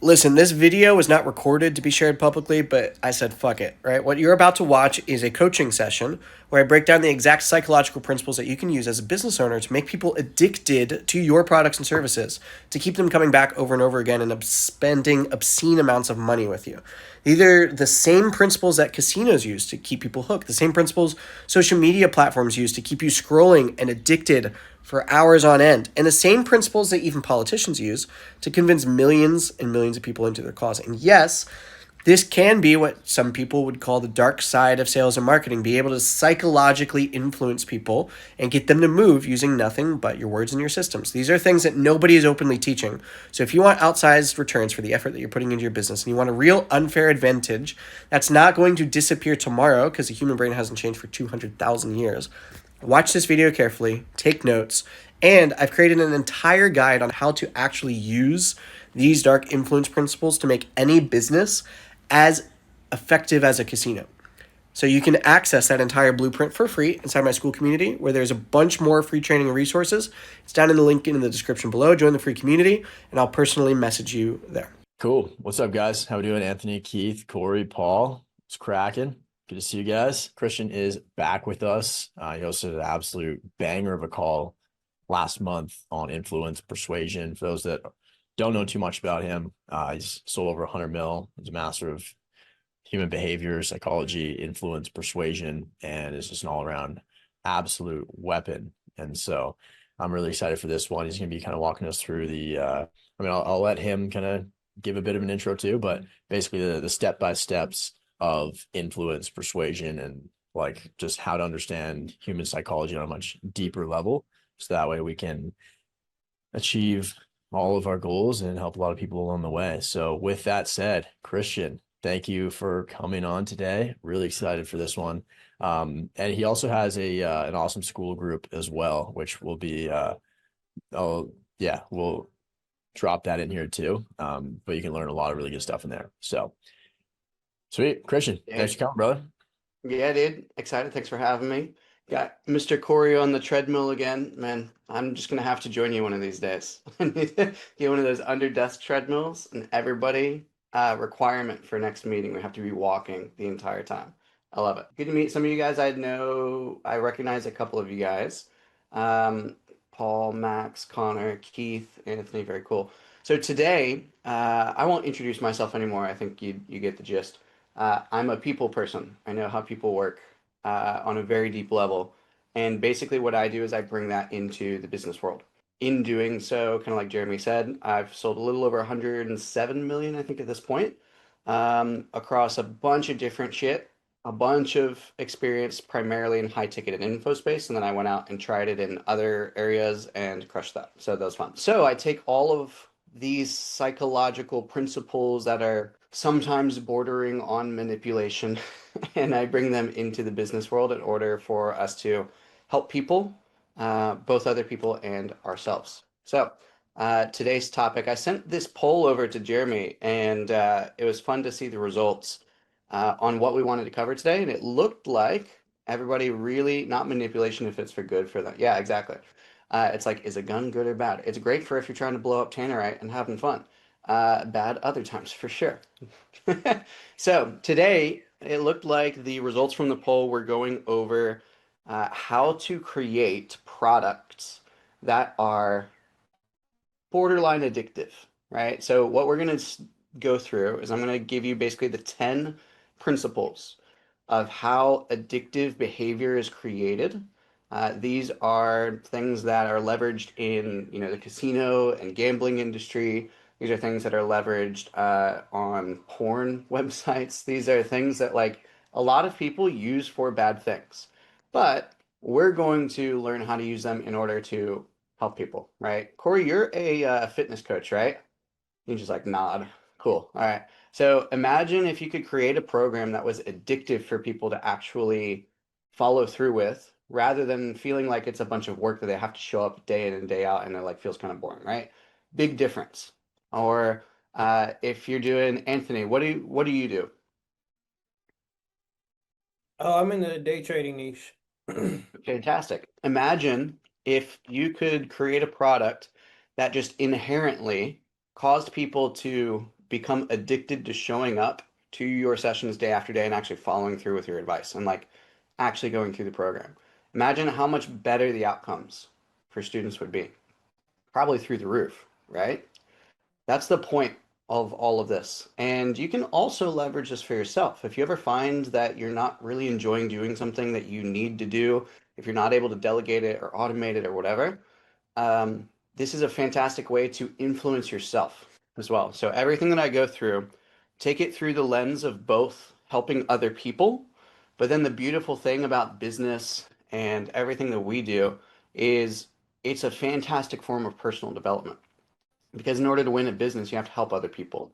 Listen, this video was not recorded to be shared publicly, but I said fuck it, right? What you're about to watch is a coaching session where I break down the exact psychological principles that you can use as a business owner to make people addicted to your products and services, to keep them coming back over and over again and spending obscene amounts of money with you. These are the same principles that casinos use to keep people hooked, the same principles social media platforms use to keep you scrolling and addicted for hours on end, and the same principles that even politicians use to convince millions and millions of people into their cause. And yes, this can be what some people would call the dark side of sales and marketing, be able to psychologically influence people and get them to move using nothing but your words and your systems. These are things that nobody is openly teaching. So if you want outsized returns for the effort that you're putting into your business and you want a real unfair advantage that's not going to disappear tomorrow because the human brain hasn't changed for 200,000 years, watch this video carefully, take notes, and I've created an entire guide on how to actually use these dark influence principles to make any business as effective as a casino. So you can access that entire blueprint for free inside my school community, where there's a bunch more free training and resources. It's down in the link in the description below. Join the free community, and I'll personally message you there. Cool. What's up, guys? How we doing? Anthony, Keith, Corey, Paul. It's cracking. Good to see you guys. Christian is back with us. He hosted an absolute banger of a call last month on influence persuasion. For those that don't know too much about him, he's sold over 100 mil. He's a master of human behavior, psychology, influence, persuasion, and is just an all-around absolute weapon. And so I'm really excited for this one. He's going to be kind of walking us through the, I'll let him kind of give a bit of an intro too, but basically the step-by-steps of influence, persuasion, and like just how to understand human psychology on a much deeper level. So that way we can achieve all of our goals and help a lot of people along the way. So with that said, Christian, thank you for coming on today. Really excited for this one. And he also has an awesome school group as well, which will be, we'll drop that in here too. But you can learn a lot of really good stuff in there. So sweet. Christian, thanks for coming, brother. Yeah, dude. Excited. Thanks for having me. Got Mr. Corey on the treadmill again. Man, I'm just gonna have to join you one of these days. Get one of those under desk treadmills, and everybody requirement for next meeting. We have to be walking the entire time. I love it. Good to meet some of you guys. I recognize a couple of you guys. Paul, Max, Connor, Keith, Anthony, very cool. So today, I won't introduce myself anymore. I think you get the gist. I'm a people person. I know how people work on a very deep level. And basically what I do is I bring that into the business world. In doing so, kind of like Jeremy said, I've sold a little over 107 million, I think, at this point, across a bunch of different shit, a bunch of experience primarily in high ticket and info space. And then I went out and tried it in other areas and crushed that. So that was fun. So I take all of these psychological principles that are sometimes bordering on manipulation and I bring them into the business world in order for us to help people, both other people and ourselves. So today's topic, I sent this poll over to Jeremy, and it was fun to see the results on what we wanted to cover today. And it looked like everybody really, not manipulation if it's for good for them. Yeah, exactly. It's like, is a gun good or bad? It's great for if you're trying to blow up Tannerite and having fun. Bad other times for sure. So today it looked like the results from the poll were going over how to create products that are borderline addictive, right? So what we're going to go through is I'm going to give you basically the 10 principles of how addictive behavior is created. These are things that are leveraged in, the casino and gambling industry. These are things that are leveraged on porn websites. These are things that like a lot of people use for bad things, but we're going to learn how to use them in order to help people, right? Corey, you're a fitness coach, right? You just like nod. Cool. All right. So imagine if you could create a program that was addictive for people to actually follow through with, rather than feeling like it's a bunch of work that they have to show up day in and day out and it like feels kind of boring, right? Big difference. Or if you're doing Anthony, what do you do? Oh, I'm in the day trading niche. Fantastic. Imagine if you could create a product that just inherently caused people to become addicted to showing up to your sessions day after day and actually following through with your advice and like actually going through the program. Imagine how much better the outcomes for students would be. Probably through the roof, right? That's the point of all of this. And you can also leverage this for yourself. If you ever find that you're not really enjoying doing something that you need to do, if you're not able to delegate it or automate it or whatever, this is a fantastic way to influence yourself as well. So everything that I go through, take it through the lens of both helping other people, but then the beautiful thing about business and everything that we do is it's a fantastic form of personal development. Because in order to win a business, you have to help other people.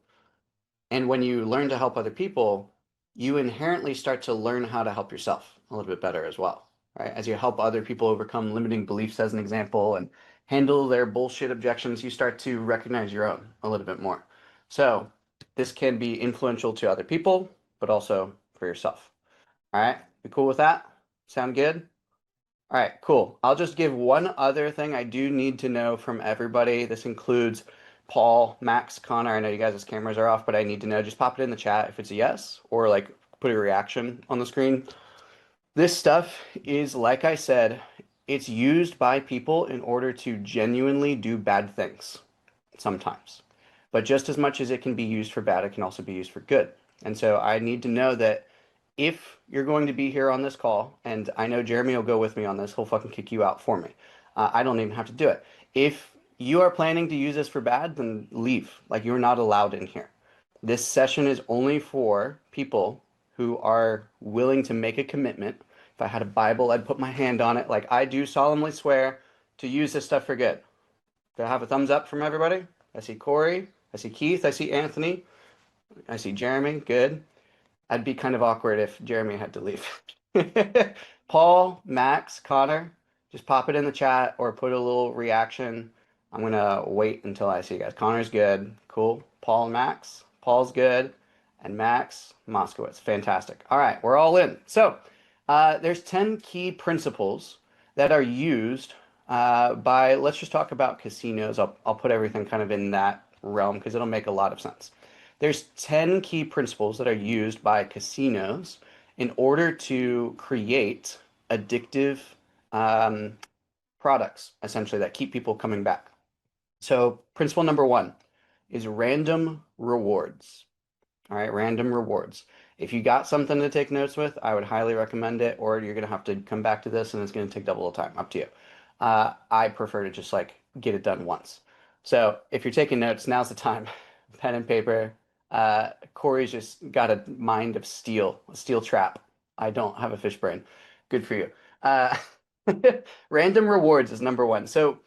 And when you learn to help other people, you inherently start to learn how to help yourself a little bit better as well, right? As you help other people overcome limiting beliefs, as an example, and handle their bullshit objections, you start to recognize your own a little bit more. So this can be influential to other people, but also for yourself. All right, you cool with that? Sound good? All right, cool. I'll just give one other thing I do need to know from everybody. This includes Paul, Max, Connor. I know you guys' cameras are off, but I need to know. Just pop it in the chat if it's a yes, or like put a reaction on the screen. This stuff is, like I said, it's used by people in order to genuinely do bad things sometimes. But just as much as it can be used for bad, it can also be used for good. And so I need to know that if you're going to be here on this call, and I know Jeremy will go with me on this, he'll fucking kick you out for me. I don't even have to do it. If you are planning to use this for bad, then leave. Like, you're not allowed in here. This session is only for people who are willing to make a commitment. If I had a Bible, I'd put my hand on it. Like, I do solemnly swear to use this stuff for good. Do I have a thumbs up from everybody? I see Corey. I see Keith. I see Anthony. I see Jeremy. Good. I'd be kind of awkward if Jeremy had to leave. Paul, Max, Connor, just pop it in the chat or put a little reaction. I'm going to wait until I see you guys. Connor's good. Cool. Paul and Max. Paul's good. And Max Moskowitz. Fantastic. All right, we're all in. So there's 10 key principles that are used by, let's just talk about casinos. I'll put everything kind of in that realm because it'll make a lot of sense. There's 10 key principles that are used by casinos in order to create addictive products, essentially, that keep people coming back. So principle number 1 is random rewards. All right, random rewards. If you got something to take notes with, I would highly recommend it, or you're going to have to come back to this and it's going to take double the time. Up to you. I prefer to just like get it done once. So if you're taking notes, now's the time. Pen and paper. Corey's just got a mind of steel, a steel trap. I don't have a fish brain. Good for you. Random rewards is number 1. So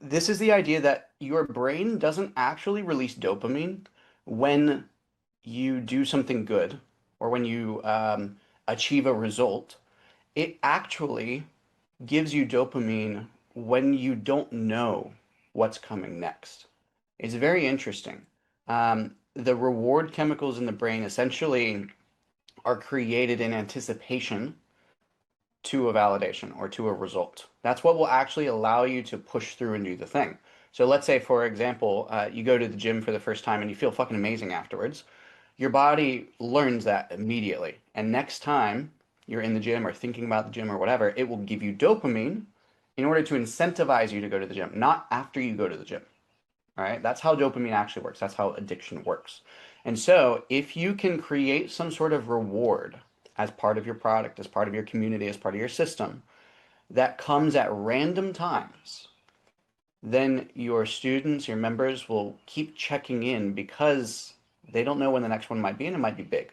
this is the idea that your brain doesn't actually release dopamine when you do something good or when you achieve a result. It actually gives you dopamine when you don't know what's coming next. It's very interesting. The reward chemicals in the brain essentially are created in anticipation to a validation or to a result. That's what will actually allow you to push through and do the thing. So let's say, for example, you go to the gym for the first time and you feel fucking amazing afterwards. Your body learns that immediately. And next time you're in the gym or thinking about the gym or whatever, it will give you dopamine in order to incentivize you to go to the gym, not after you go to the gym. All right, that's how dopamine actually works. That's how addiction works. And so if you can create some sort of reward as part of your product, as part of your community, as part of your system, that comes at random times, then your students, your members will keep checking in because they don't know when the next one might be, and it might be big.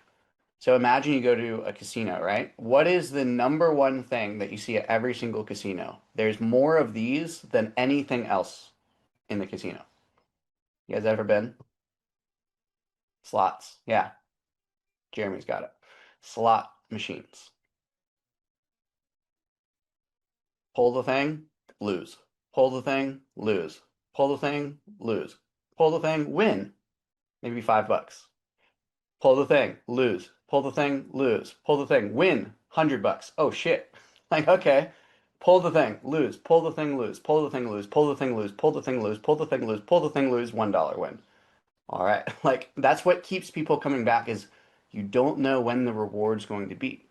So imagine you go to a casino, right? What is the number 1 thing that you see at every single casino? There's more of these than anything else in the casino. You guys ever been? Slots. Yeah. Jeremy's got it. Slot machines. Pull the thing, lose. Pull the thing, lose. Pull the thing, lose. Pull the thing, win. Maybe $5. Pull the thing, lose. Pull the thing, lose. Pull the thing, win. $100. Oh shit. Like, okay. Pull the thing, lose. Pull the thing, lose. Pull the thing, lose. Pull the thing, lose. Pull the thing, lose. Pull the thing, lose. Pull the thing, lose. $1 win. All right. Like that's what keeps people coming back is you don't know when the reward's going to be,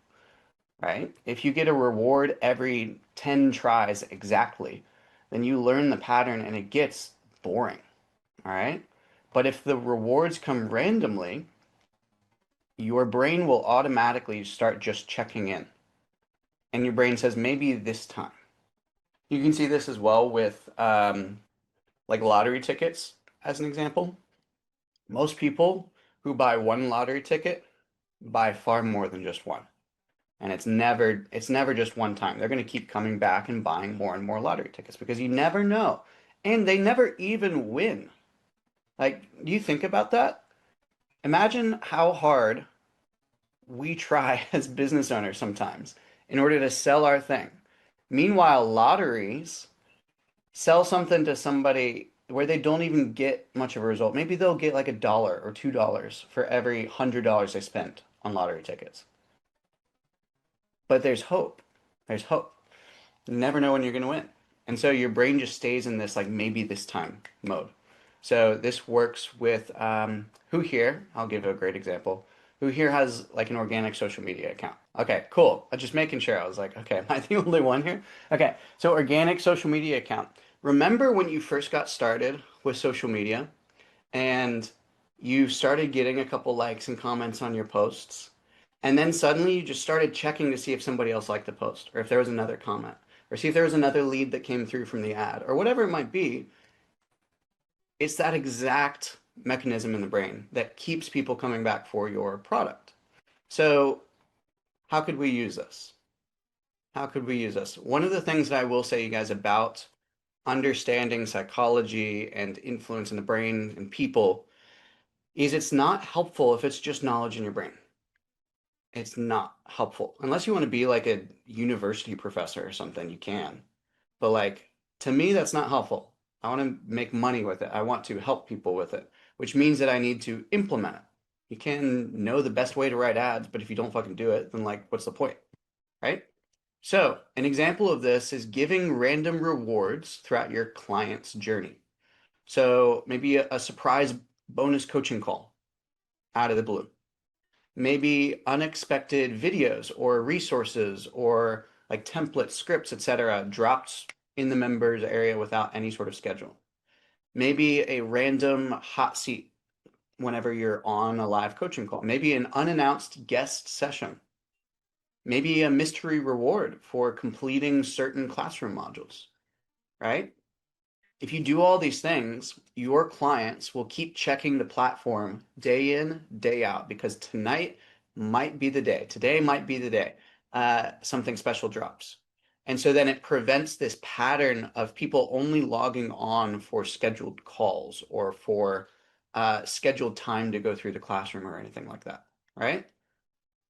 right? If you get a reward every 10 tries exactly, then you learn the pattern and it gets boring, all right? But if the rewards come randomly, your brain will automatically start just checking in. And your brain says, maybe this time. You can see this as well with like lottery tickets, as an example. Most people who buy one lottery ticket buy far more than just one. And it's never just one time. They're going to keep coming back and buying more and more lottery tickets because you never know. And they never even win. Like, do you think about that? Imagine how hard we try as business owners sometimes in order to sell our thing. Meanwhile, lotteries sell something to somebody where they don't even get much of a result. Maybe they'll get like $1 or $2 for every $100 they spent on lottery tickets. But there's hope. There's hope. You never know when you're going to win. And so your brain just stays in this like maybe this time mode. So this works with who here, I'll give a great example. Who here has like an organic social media account? Okay, cool. I'm just making sure. I was like, okay, am I the only one here? Okay, so organic social media account. Remember when you first got started with social media and you started getting a couple likes and comments on your posts, and then suddenly you just started checking to see if somebody else liked the post or if there was another comment or see if there was another lead that came through from the ad or whatever it might be. It's that exact mechanism in the brain that keeps people coming back for your product. So how could we use this? How could we use this? One of the things that I will say, you guys, about understanding psychology and influence in the brain and people is it's not helpful if it's just knowledge in your brain. It's not helpful. Unless you want to be like a university professor or something, you can. But like to me, that's not helpful. I want to make money with it. I want to help people with it, which means that I need to implement it. You can know the best way to write ads, but if you don't fucking do it, then like, what's the point, right? So an example of this is giving random rewards throughout your client's journey. So maybe a surprise bonus coaching call out of the blue. Maybe unexpected videos or resources or like templates, scripts, etc., dropped in the members area without any sort of schedule. Maybe a random hot seat whenever you're on a live coaching call. Maybe an unannounced guest session. Maybe a mystery reward for completing certain classroom modules, right? If you do all these things, your clients will keep checking the platform day in, day out, because tonight might be the day. Today might be the day something special drops. And so then it prevents this pattern of people only logging on for scheduled calls or for scheduled time to go through the classroom or anything like that, right?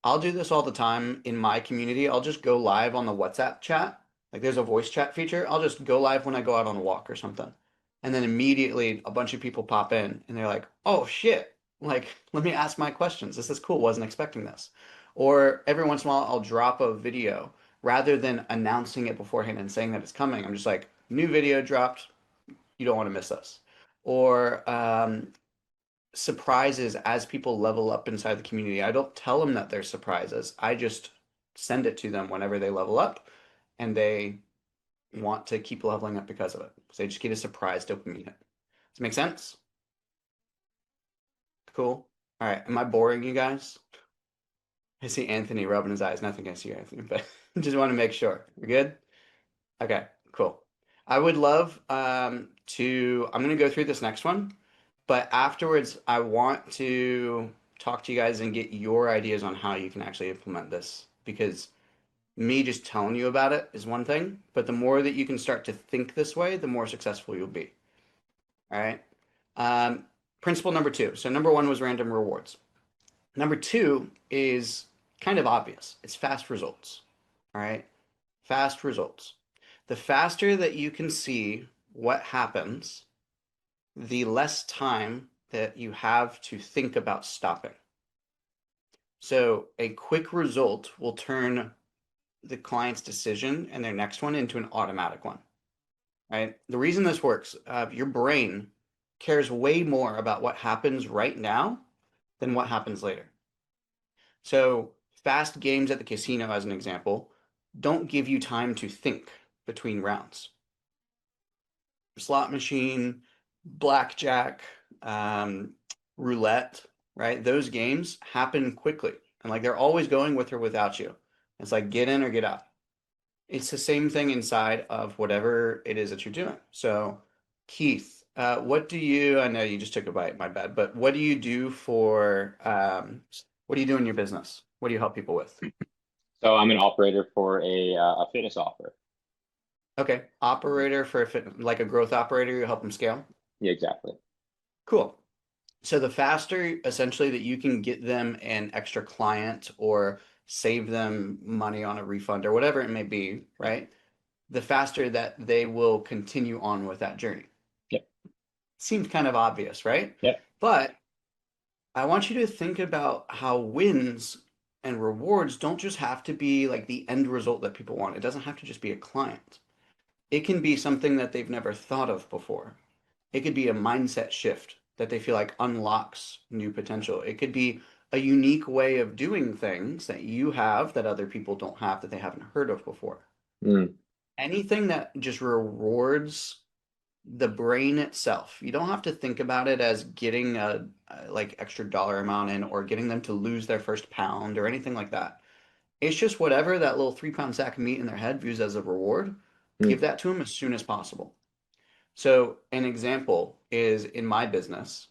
I'll do this all the time in my community. I'll just go live on the WhatsApp chat. Like there's a voice chat feature. I'll just go live when I go out on a walk or something. And then immediately a bunch of people pop in and they're like, oh shit, like, let me ask my questions. This is cool. Wasn't expecting this. Or every once in a while, I'll drop a video rather than announcing it beforehand and saying that it's coming. I'm just like, new video dropped. You don't want to miss this. Or surprises as people level up inside the community. I don't tell them that they're surprises. I just send it to them whenever they level up and they want to keep leveling up because of it. So they just get a surprise dopamine hit. Does it make sense? Cool. All right. Am I boring you guys? I see Anthony rubbing his eyes. Nothing against you, Anthony, but just want to make sure. We're good? Okay, cool. I would love I'm going to go through this next one. But afterwards, I want to talk to you guys and get your ideas on how you can actually implement this. Because me just telling you about it is one thing, but the more that you can start to think this way, the more successful you'll be. All right. Principle number 2. So number 1 was random rewards. Number 2 is kind of obvious. It's fast results. All right. Fast results. The faster that you can see what happens, the less time that you have to think about stopping. So a quick result will turn the client's decision and their next one into an automatic one, right? The reason this works, your brain cares way more about what happens right now than what happens later. So fast games at the casino, as an example, don't give you time to think between rounds. Slot machine, blackjack, roulette, right? Those games happen quickly. And like they're always going with or without you. It's like get in or get out. It's the same thing inside of whatever it is that you're doing. So, Keith, what do you, I know you just took a bite, my bad, but what do you do for, what do you do in your business? What do you help people with? So I'm an operator for a fitness offer. Okay, operator for a fit, like a growth operator, you help them scale? Yeah, exactly. Cool. So the faster essentially that you can get them an extra client or save them money on a refund or whatever it may be, right? The faster that they will continue on with that journey. Yep. Seems kind of obvious, right? Yep. But I want you to think about how wins and rewards don't just have to be like the end result that people want. It doesn't have to just be a client. It can be something that they've never thought of before. It could be a mindset shift that they feel like unlocks new potential. It could be a unique way of doing things that you have that other people don't have that they haven't heard of before. Mm. Anything that just rewards the brain itself. You don't have to think about it as getting a like extra dollar amount in or getting them to lose their first pound or anything like that. It's just whatever that little 3-pound sack of meat in their head views as a reward, give that to them as soon as possible. So an example is in my business,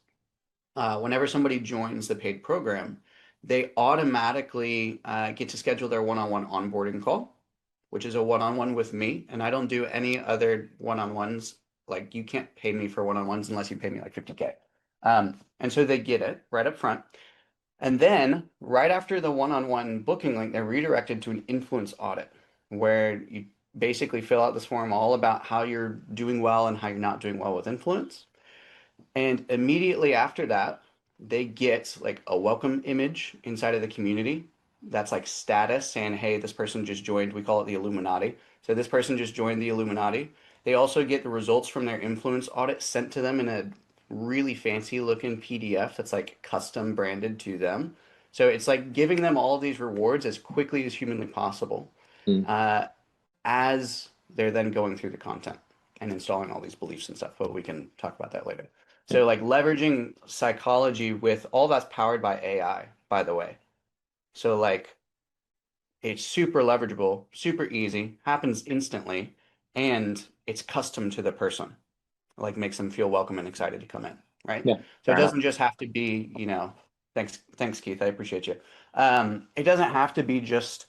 whenever somebody joins the paid program, they automatically get to schedule their one-on-one onboarding call, which is a one-on-one with me. And I don't do any other one-on-ones. Like you can't pay me for one-on-ones unless you pay me like 50K. And so they get it right up front. And then right after the one-on-one booking link, they're redirected to an influence audit where you basically fill out this form all about how you're doing well and how you're not doing well with influence. And immediately after that, they get like a welcome image inside of the community. That's like status saying, hey, this person just joined. We call it the Illuminati. So this person just joined the Illuminati. They also get the results from their influence audit sent to them in a really fancy looking PDF that's like custom branded to them. So it's like giving them all of these rewards as quickly as humanly possible as they're then going through the content and installing all these beliefs and stuff. But we can talk about that later. So like leveraging psychology with all that's powered by AI, by the way. So like it's super leverageable, super easy, happens instantly, and it's custom to the person. Like makes them feel welcome and excited to come in, right? Yeah, So it fair enough. doesn't just have to be, thanks Keith, I appreciate you. It doesn't have to be just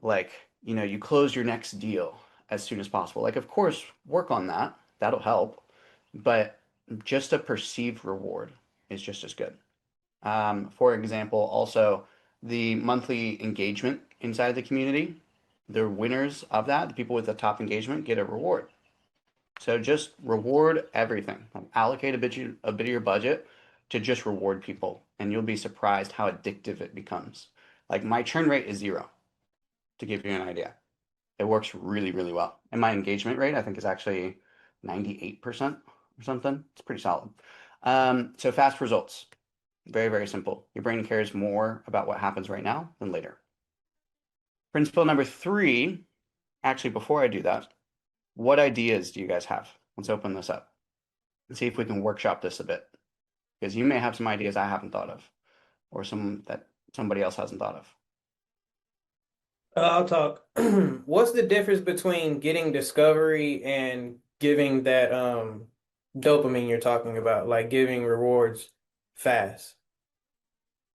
like, you close your next deal as soon as possible. Like, of course, work on that. That'll help. But just a perceived reward is just as good. For example, also the monthly engagement inside of the community, the winners of that, the people with the top engagement get a reward. So just reward everything. Allocate a bit of your budget to just reward people, and you'll be surprised how addictive it becomes. Like my churn rate is 0, to give you an idea. It works really, really well. And my engagement rate, I think, is actually 98% or something. It's pretty solid. So fast results. Very, very simple. Your brain cares more about what happens right now than later. Principle number 3, actually, before I do that, what ideas do you guys have? Let's open this up and see if we can workshop this a bit. Because you may have some ideas I haven't thought of, or some that somebody else hasn't thought of. I'll talk. What's the difference between getting discovery and giving that dopamine you're talking about, like giving rewards fast?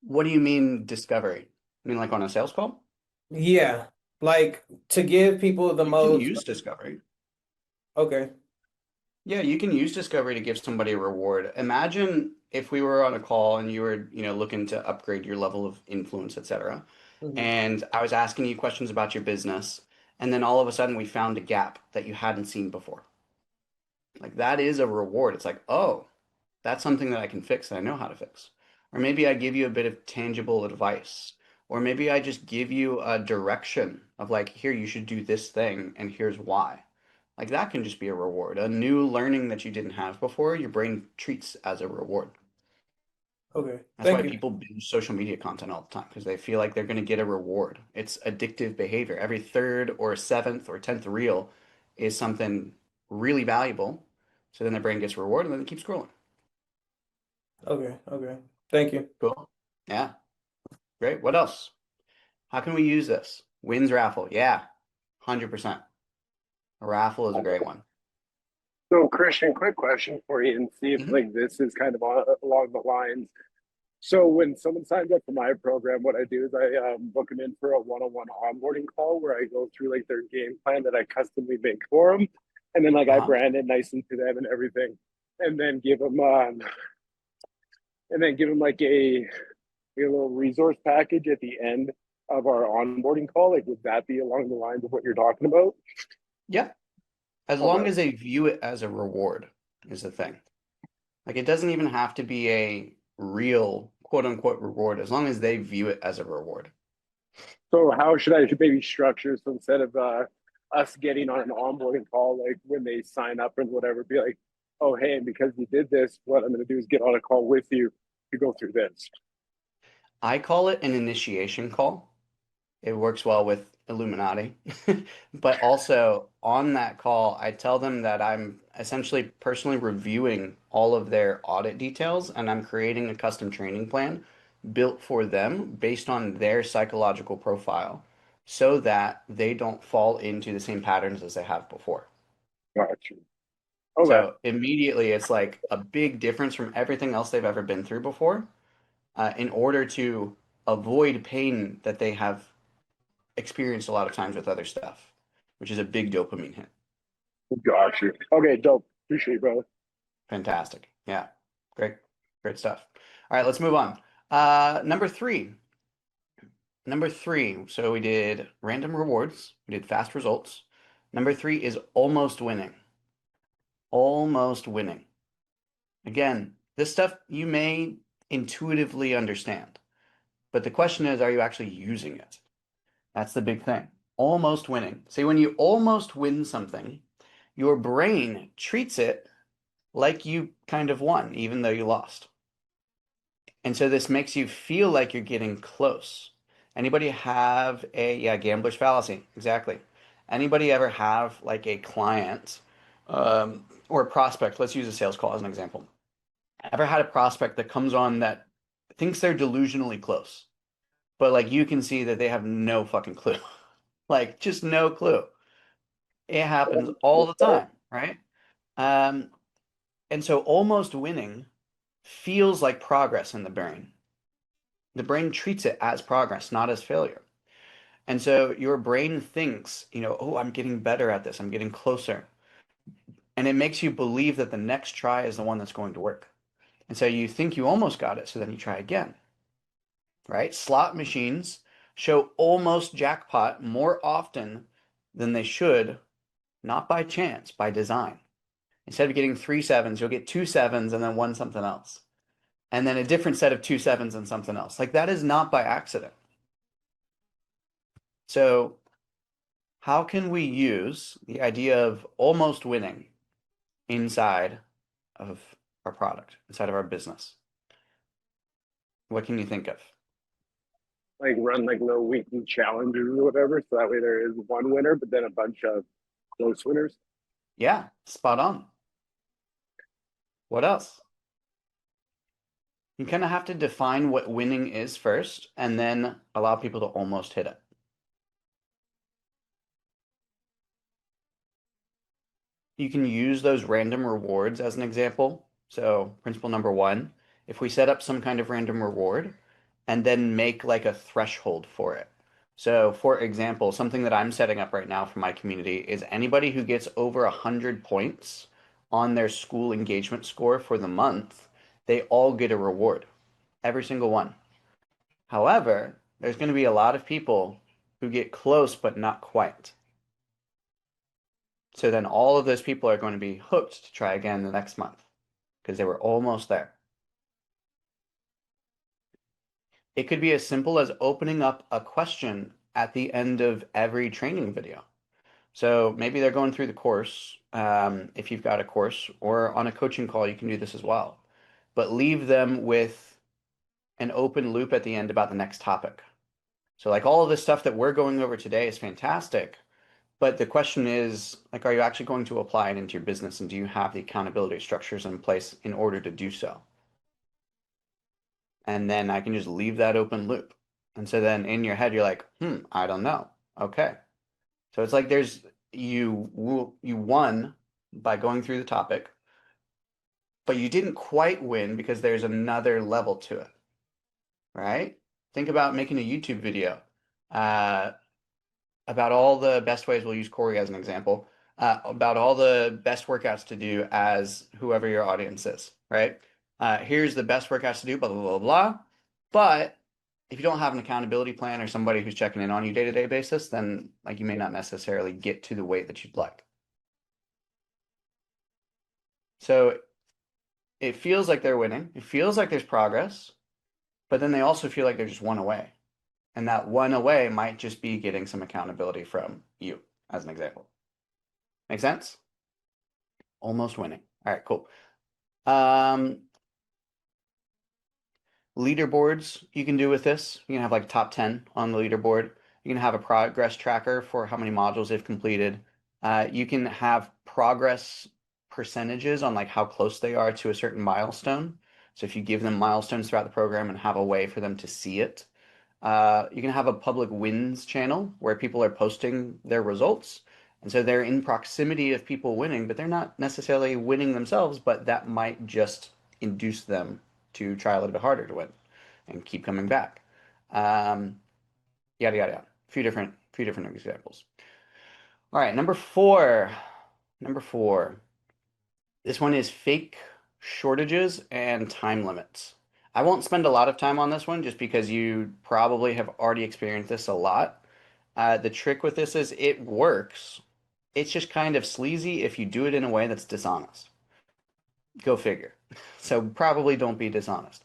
What do you mean discovery? I mean like on a sales call? Yeah, like to give people the You can most. use discovery. Okay. Yeah, you can use discovery to give somebody a reward. Imagine if we were on a call and you were, looking to upgrade your level of influence, etc. Mhm. And I was asking you questions about your business, and then all of a sudden we found a gap that you hadn't seen before. Like that is a reward. It's like, oh, that's something that I can fix that I know how to fix. Or maybe I give you a bit of tangible advice. Or maybe I just give you a direction of like, here, you should do this thing, and here's why. Like that can just be a reward. A new learning that you didn't have before, your brain treats as a reward. Okay. That's why Thank you. people binge social media content all the time because they feel like they're going to get a reward. It's addictive behavior. Every third or seventh or 10th reel is something really valuable. So then their brain gets rewarded and then it keeps scrolling. Okay. Okay. Thank you. Cool. Yeah. Great. What else? How can we use this? Wins raffle. Yeah. 100%. A raffle is a great one. So, Christian, quick question for you, and see if Mhm. like this is kind of along the lines. So, when someone signs up for my program, what I do is I book them in for a one-on-one onboarding call where I go through like their game plan that I customly make for them, and then like I Uh-huh. brand it nice into them and everything, and then give them like a little resource package at the end of our onboarding call. Like, would that be along the lines of what you're talking about? Yeah. As long Okay. as they view it as a reward is the thing. Like it doesn't even have to be a real quote unquote reward as long as they view it as a reward. So how should I maybe structure, so instead of us getting on an onboarding call, like when they sign up and whatever, be like, oh, hey, and because you did this, what I'm going to do is get on a call with you to go through this. I call it an initiation call. It works well with Illuminati. But also on that call, I tell them that I'm essentially personally reviewing all of their audit details and I'm creating a custom training plan built for them based on their psychological profile so that they don't fall into the same patterns as they have before. Gotcha. Okay. So immediately it's like a big difference from everything else they've ever been through before, in order to avoid pain that they have experienced a lot of times with other stuff, which is a big dopamine hit. Gotcha. Okay, dope. Appreciate it, brother. Fantastic. Yeah. Great. Great stuff. All right, let's move on. Number three. Number three. So we did random rewards. We did fast results. Number three is almost winning. Almost winning. Again, this stuff you may intuitively understand, but the question is, are you actually using it? That's the big thing. Almost winning. See, when you almost win something, your brain treats it like you kind of won, even though you lost. And so this makes you feel like you're getting close. Anybody have yeah, gambler's fallacy. Exactly. Anybody ever have like a client or a prospect? Let's use a sales call as an example. Ever had a prospect that comes on that thinks they're delusionally close, but like you can see that they have no fucking clue. Like just no clue. It happens all the time, right? Um, and so almost winning feels like progress in the brain. The brain treats it as progress, not as failure. And so your brain thinks, oh, I'm getting better at this. I'm getting closer. And it makes you believe that the next try is the one that's going to work. And so you think you almost got it, so then you try again, right? Slot machines show almost jackpot more often than they should, not by chance, by design. Instead of getting 3 sevens, you'll get 2 sevens and then one something else. And then a different set of 2 sevens and something else. Like that is not by accident. So how can we use the idea of almost winning inside of our product, inside of our business? What can you think of? Like run like little weekly challenges or whatever, so that way there is one winner, but then a bunch of close winners. Yeah, spot on. What else? You kind of have to define what winning is first and then allow people to almost hit it. You can use those random rewards as an example. So principle number one, if we set up some kind of random reward and then make like a threshold for it. So for example, something that I'm setting up right now for my community is anybody who gets over 100 points on their school engagement score for the month, they all get a reward, every single one. However, there's going to be a lot of people who get close but not quite. So then all of those people are going to be hooked to try again the next month because they were almost there. It could be as simple as opening up a question at the end of every training video. So maybe they're going through the course, if you've got a course, or on a coaching call, you can do this as well. But leave them with an open loop at the end about the next topic. So like all of this stuff that we're going over today is fantastic, but the question is, like, are you actually going to apply it into your business, and do you have the accountability structures in place in order to do so? And then I can just leave that open loop. And so then in your head, you're like, I don't know. Okay. So it's like you won by going through the topic, but you didn't quite win because there's another level to it, right? Think about making a YouTube video about all the best ways. We'll use Corey as an example, about all the best workouts to do as whoever your audience is, right? Here's the best workouts to do, blah, blah, blah, blah. But if you don't have an accountability plan or somebody who's checking in on you day-to-day basis, then like you may not necessarily get to the weight that you'd like. So it feels like they're winning. It feels like there's progress, but then they also feel like they're just one away. And that one away might just be getting some accountability from you, as an example. Make sense? Almost winning. All right, cool. Leaderboards you can do with this. You can have like top 10 on the leaderboard. You can have a progress tracker for how many modules they've completed. You can have progress percentages on like how close they are to a certain milestone. So if you give them milestones throughout the program and have a way for them to see it, you can have a public wins channel where people are posting their results. And so they're in proximity of people winning, but they're not necessarily winning themselves, but that might just induce them to try a little bit harder to win and keep coming back. Yada, yada, yada. A few different examples. All right, number four. This one is fake shortages and time limits. I won't spend a lot of time on this one just because you probably have already experienced this a lot. The trick with this is it works. It's just kind of sleazy if you do it in a way that's dishonest. Go figure. So probably don't be dishonest.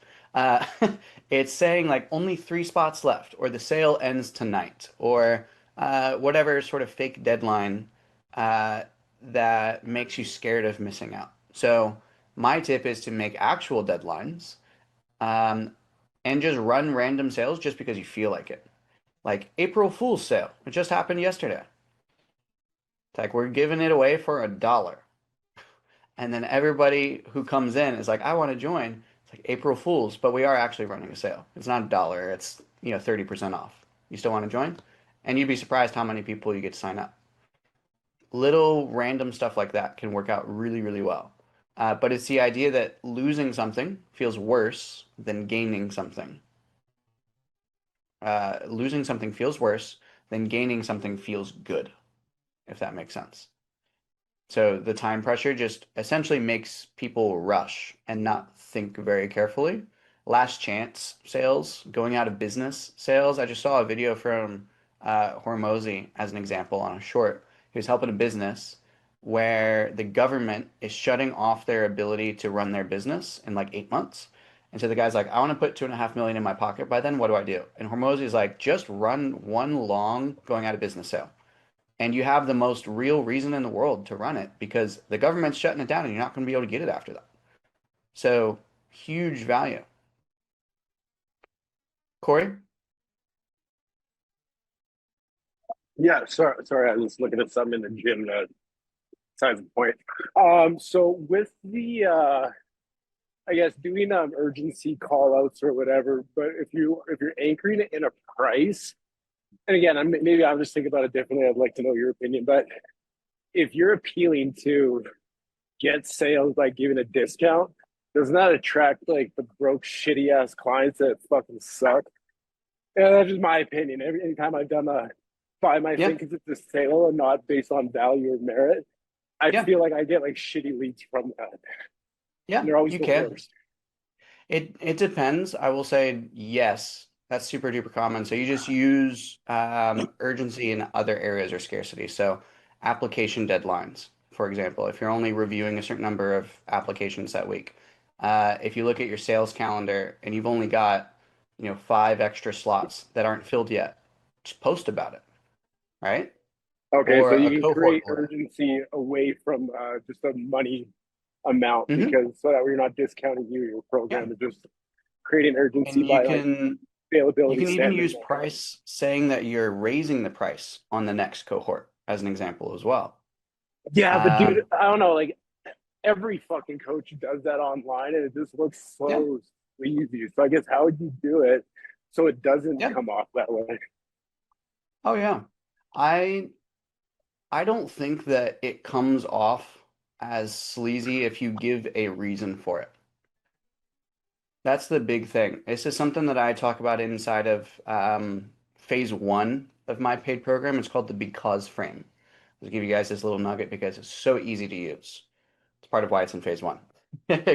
It's saying like only 3 spots left, or the sale ends tonight, or whatever sort of fake deadline that makes you scared of missing out. So my tip is to make actual deadlines, and just run random sales just because you feel like it. Like April Fool's sale. It just happened yesterday. It's like we're giving it away for $1. And then everybody who comes in is like, I want to join. It's like April Fool's, but we are actually running a sale. It's not $1, it's 30% off. You still want to join? And you'd be surprised how many people you get to sign up. Little random stuff like that can work out really, really well. But it's the idea that losing something feels worse than gaining something. Losing something feels worse than gaining something feels good, if that makes sense. So the time pressure just essentially makes people rush and not think very carefully. Last chance sales, going out of business sales. I just saw a video from Hormozy as an example on a short. He was helping a business where the government is shutting off their ability to run their business in like 8 months. And so the guy's like, I want to put 2.5 million in my pocket by then. What do I do? And Hormozy is like, just run one long going out of business sale. And you have the most real reason in the world to run it because the government's shutting it down and you're not going to be able to get it after that. So huge value. Corey? Yeah, sorry, I was looking at something in the gym besides the point. So with the I guess doing urgency call outs or whatever, but if you're anchoring it in a price, and again, maybe I'm just thinking about it differently. I'd like to know your opinion, but if you're appealing to get sales by giving a discount, does not attract like the broke, shitty ass clients that fucking suck. Yeah, that's just my opinion. Anytime I've done buy my thing because it's a sale and not based on value or merit, I feel like I get like shitty leads from that. Yeah, and they're always you the can. worst. It depends. I will say yes. That's super duper common. So you just use urgency in other areas or scarcity. So application deadlines, for example, if you're only reviewing a certain number of applications that week, if you look at your sales calendar and you've only got 5 extra slots that aren't filled yet, just post about it, right? Okay, so or a you can cohort create limit. urgency away from just a money amount Hmm. because so that we're not discounting you your Yeah. program and just creating urgency And by like you availability can even standards. use price saying that you're raising the price on the next cohort as an example as well. Yeah, but dude, Um, I don't know. Like every fucking coach does that online, and it just looks yeah, so sleazy. So I guess how would you do it so it doesn't yeah. come off that way? Oh yeah. I I don't think that it comes off as sleazy if you give a reason for it. That's the big thing. This is something that I talk about inside of phase one of my paid program. It's called the because frame. I'll give you guys this little nugget because it's so easy to use. It's part of why it's in phase one.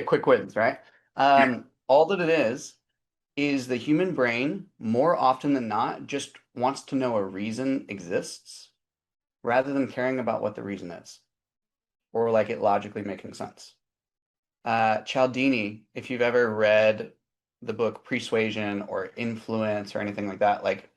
Quick wins, right? All that it is the human brain, more often than not, just wants to know a reason exists rather than caring about what the reason is or like it logically making sense. Cialdini, if you've ever read the book Persuasion or Influence or anything like that, like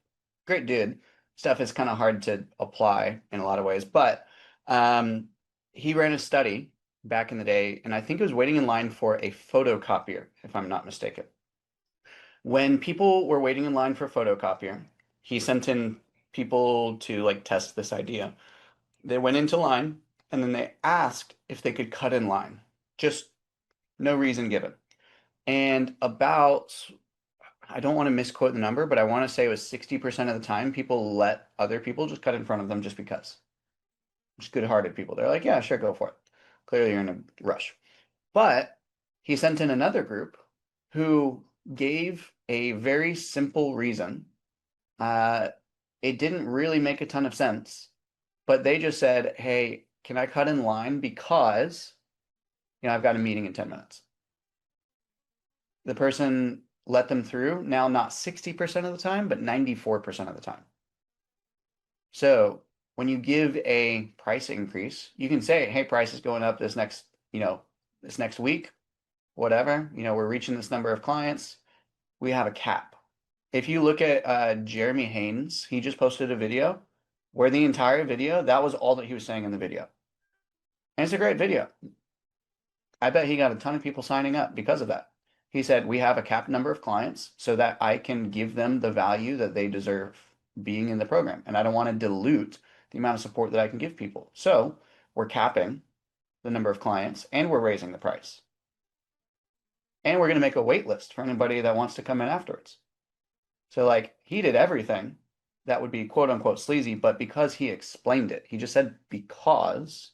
great dude. Stuff is kind of hard to apply in a lot of ways, but um, he ran a study back in the day, and I think it was waiting in line for a photocopier, if I'm not mistaken. When people were waiting in line for a photocopier, he sent in people to like test this idea. They went into line and then they asked if they could cut in line. Just no reason given. And about, I don't want to misquote the number, but I want to say it was 60% of the time people let other people just cut in front of them just because. Just good-hearted people. They're like, yeah, sure, go for it. Clearly you're in a rush. But he sent in another group who gave a very simple reason. Uh, it didn't really make a ton of sense, but they just said, hey, can I cut in line because, I've got a meeting in 10 minutes. The person let them through, now not 60% of the time, but 94% of the time. So when you give a price increase, you can say, hey, price is going up this next week, whatever, we're reaching this number of clients. We have a cap. If you look at Jeremy Haynes, he just posted a video where the entire video, that was all that he was saying in the video. And it's a great video. I bet he got a ton of people signing up because of that. He said, we have a capped number of clients so that I can give them the value that they deserve being in the program. And I don't want to dilute the amount of support that I can give people. So we're capping the number of clients and we're raising the price. And we're going to make a wait list for anybody that wants to come in afterwards. So like he did everything that would be quote unquote sleazy, but because he explained it, he just said because,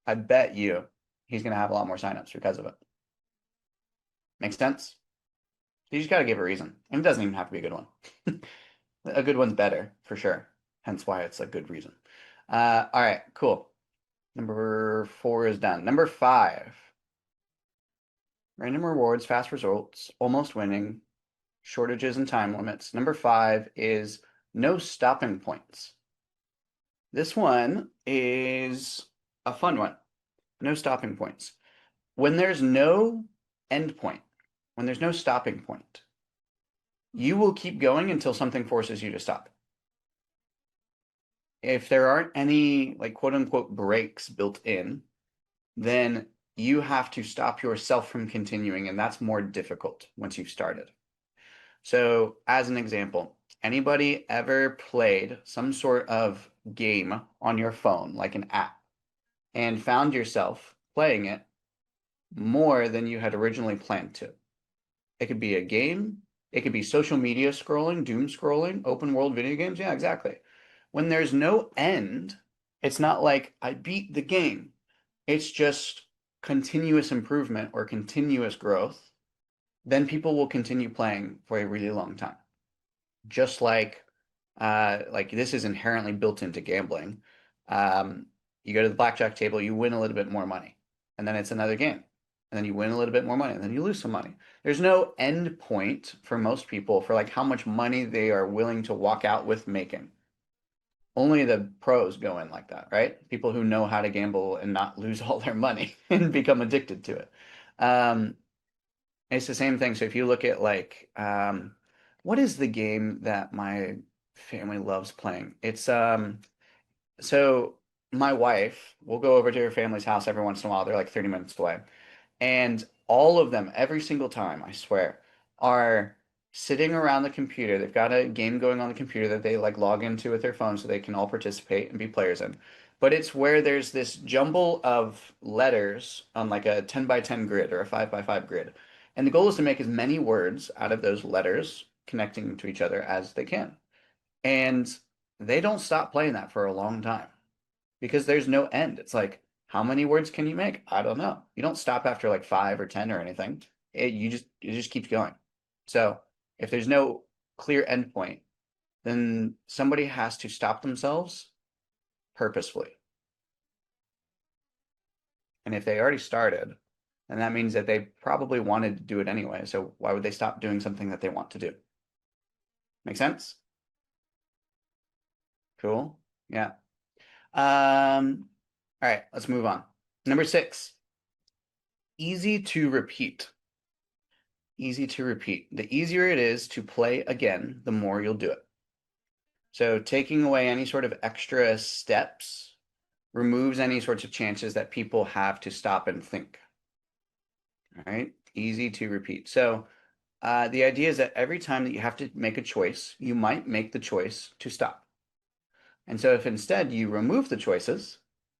I bet you he's going to have a lot more signups because of it. Makes sense? You just got to give a reason. And it doesn't even have to be a good one. A good one's better, for sure. Hence why it's a good reason. All right, cool. Number 4 is done. Number 5. Random rewards, fast results, almost winning, shortages and time limits. Number 5 is no stopping points. This one is a fun one. No stopping points. When there's no end point, when there's no stopping point, you will keep going until something forces you to stop. If there aren't any like quote unquote breaks built in, then you have to stop yourself from continuing, and that's more difficult once you've started. So as an example, anybody ever played some sort of game on your phone, like an app, and found yourself playing it more than you had originally planned to? It could be a game, it could be social media scrolling, doom scrolling, open world video games. Yeah, exactly. When there's no end, it's not like I beat the game. It's just continuous improvement or continuous growth. Then people will continue playing for a really long time. Just like this is inherently built into gambling. You go to the blackjack table, you win a little bit more money, and then it's another game, and then you win a little bit more money, and then you lose some money. There's no end point for most people for like how much money they are willing to walk out with making. Only the pros go in like that, right? People who know how to gamble and not lose all their money and become addicted to it. It's the same thing. So if you look at what is the game that my family loves playing? It's So my wife will go over to her family's house every once in a while. They're like 30 minutes away. And all of them, every single time, I swear, are sitting around the computer. They've got a game going on the computer that they like log into with their phone so they can all participate and be players in. But it's where there's this jumble of letters on like a 10 by 10 grid or a 5 by 5 grid. And the goal is to make as many words out of those letters connecting to each other as they can. And they don't stop playing that for a long time because there's no end. It's like, how many words can you make? I don't know. You don't stop after like 5 or 10 or anything. It just keeps going. So if there's no clear endpoint, then somebody has to stop themselves purposefully. And if they already started, then that means that they probably wanted to do it anyway. So why would they stop doing something that they want to do? Make sense? Cool. Yeah. All right, let's move on. Number 6, easy to repeat. Easy to repeat. The easier it is to play again, the more you'll do it. So taking away any sort of extra steps removes any sorts of chances that people have to stop and think. All right, easy to repeat. So the idea is that every time that you have to make a choice, you might make the choice to stop. And so if instead you remove the choices,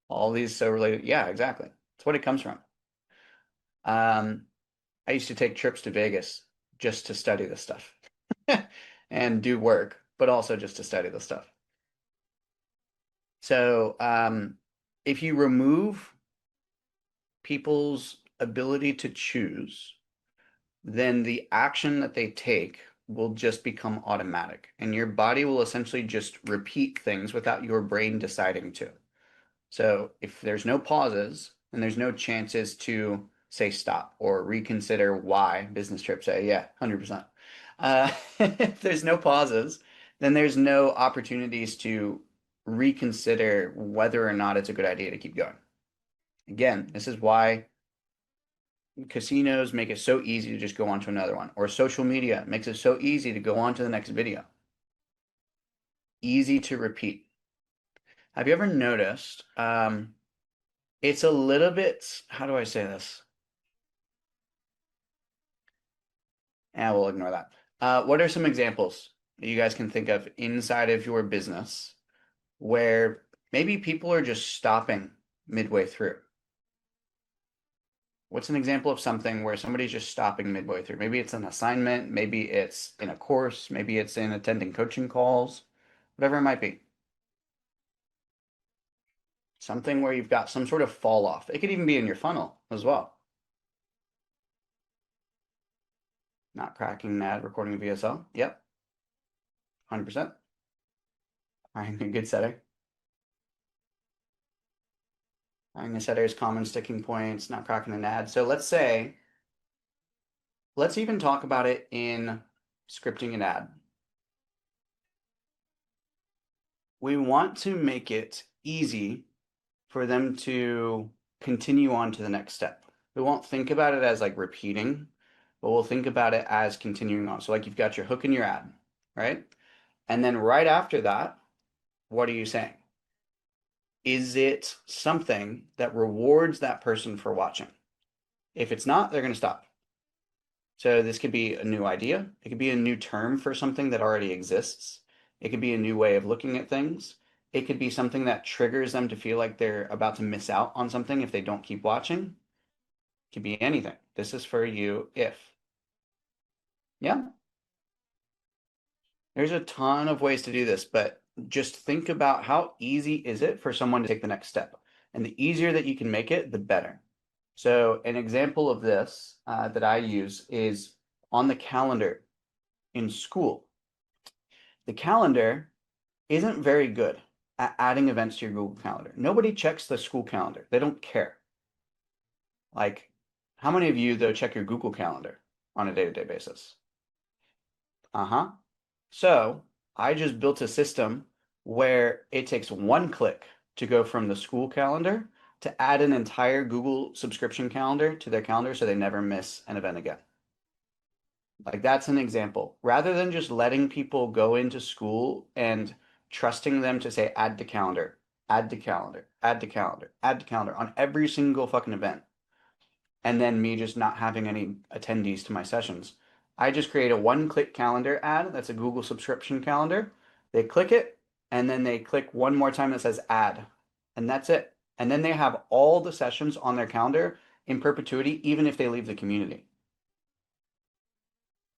all these so related, yeah, exactly. That's what it comes from. I used to take trips to Vegas just to study this stuff and do work, but also just to study this stuff. So if you remove people's ability to choose, then the action that they take will just become automatic, and your body will essentially just repeat things without your brain deciding to. So if there's no pauses, then there's no chances to say stop or reconsider why. Business trip say, yeah, 100%. If there's no pauses, then there's no opportunities to reconsider whether or not it's a good idea to keep going. Again, this is why casinos make it so easy to just go on to another one, or social media makes it so easy to go on to the next video. Easy to repeat. Have you ever noticed it's a little bit, how do I say this? We'll ignore that. What are some examples that you guys can think of inside of your business where maybe people are just stopping midway through? What's an example of something where somebody's just stopping midway through? Maybe it's an assignment, maybe it's in a course, maybe it's in attending coaching calls, whatever it might be. Something where you've got some sort of fall off. It could even be in your funnel as well. Not cracking an ad, recording a VSL. Yep. 100%. Hiring a good setter. Hiring a setter is common sticking points, not cracking an ad. So let's even talk about it in scripting an ad. We want to make it easy for them to continue on to the next step. We won't think about it as like repeating, but we'll think about it as continuing on. So like you've got your hook in your ad, right? And then right after that, what are you saying? Is it something that rewards that person for watching? If it's not, they're going to stop. So this could be a new idea. It could be a new term for something that already exists. It could be a new way of looking at things. It could be something that triggers them to feel like they're about to miss out on something if they don't keep watching. It could be anything. This is for you if. Yeah. There's a ton of ways to do this, but just think about how easy is it for someone to take the next step. And the easier that you can make it, the better. So an example of this that I use is on the calendar in school. The calendar isn't very good at adding events to your Google Calendar. Nobody checks the school calendar. They don't care. Like, how many of you, though, check your Google Calendar on a day-to-day basis? So I just built a system where it takes one click to go from the school calendar to add an entire Google subscription calendar to their calendar so they never miss an event again. Like that's an example. Rather than just letting people go into school and trusting them to say add to calendar, add to calendar, add to calendar, add to calendar on every single fucking event. And then me just not having any attendees to my sessions. I just create a one-click calendar ad. That's a Google subscription calendar. They click it, and then they click one more time that says add, and that's it. And then they have all the sessions on their calendar in perpetuity, even if they leave the community.